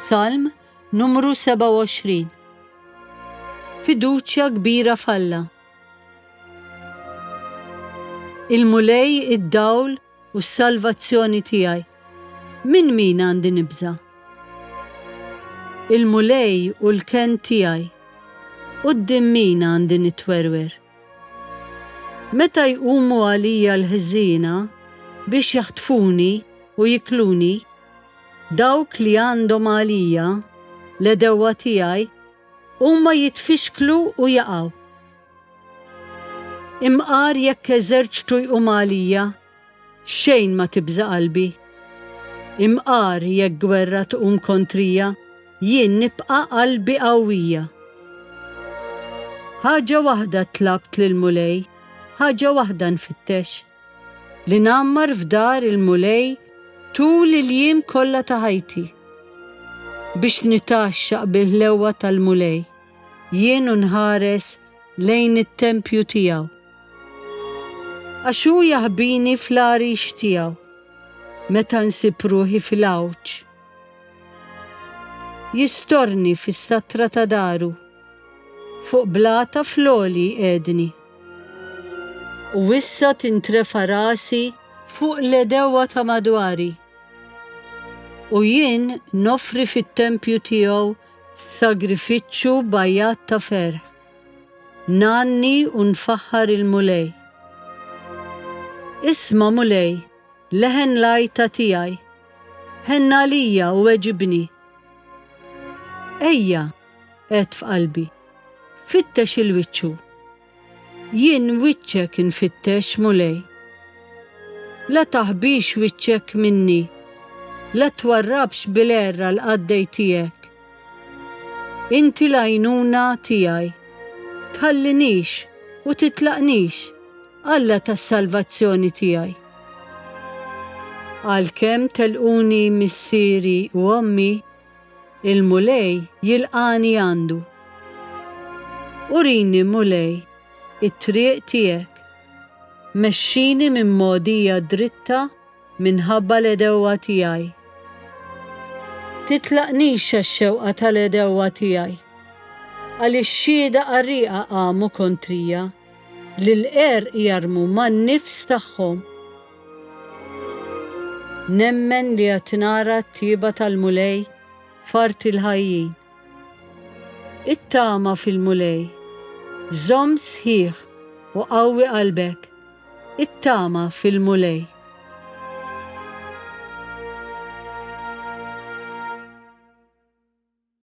Salm numru 27. Fiduċja kbira falla. Il-mulej, id-dawl u s-salvazzjoni tiegħi. Min għandi nibża? Il-mulej u l-ken tiegħi. Quddiem min għandi nitwerwer? Meta jqumu għalija l-ħżiena biex jaħtfuni u jikluni, dawk li għandhom għalija l-edewwa tiegħi huma jitfixklu u jaqgħu. Imqar jekk eżerċtu jqum għalija, xejn ma tibża qalbi. Imqar jekk gwerra tqum kontrija, jien nibqa' qalbi qawwija. Ħaġa waħda tlabt lill-mulej, ħaġa waħda nfittex, li nammar f'dar il-mulej tul il-jiem kollha ta' ħajti. Biex nitaxxaq bil-ħlewwa tal-mulej, jien nħares lejn it-tempju tiegħu. Għax hu jaħbini fl-għarix tiegħu, meta nsib ruħi fil-għawġ. Jistorni fis-satra ta' daru, fuq blata floli qegħdni. U issa tintrefa rasi fuq l-edewwa ta' madwari. U jien nofri fit-tempju tiegħu sagrifiċċju bajjat ta' ferħ. Nanni u nfaħħar il-mulej. Isma' mulej, leħen lajta tiegħi, ħenna lija u weġibni. Ejja, qed f'qalbi, fittex il-wiċċu. Jien wiċċek infittex mulej. La taħbix wiċċek minni, la twarrabx bil-erra l-qaddej tiegħek. Inti l-għajnuna tiegħi, tħallinix u titlaqnix Alla tas-salvazzjoni tiegħi. Għalkemm telquni missieri u ommi, il-mulej jilqani għandu. Urini mulej, it-triq tiegħek, mexxini minn mogħdija dritta minħabba l-edewwa tiegħi. Titlaqnix għax-xewqa tal-edewwa tiegħi, għaliex xhieda qarrieqa qamu kontrija li l-qerq jarmu man-nifs tagħhom. Nemmen li qed nara t-tieba tal-mulej fart il-ħajjin. It-tama fil-mulej, żomm sħiħ u qawwi qalbek, it-tama fil-mulej.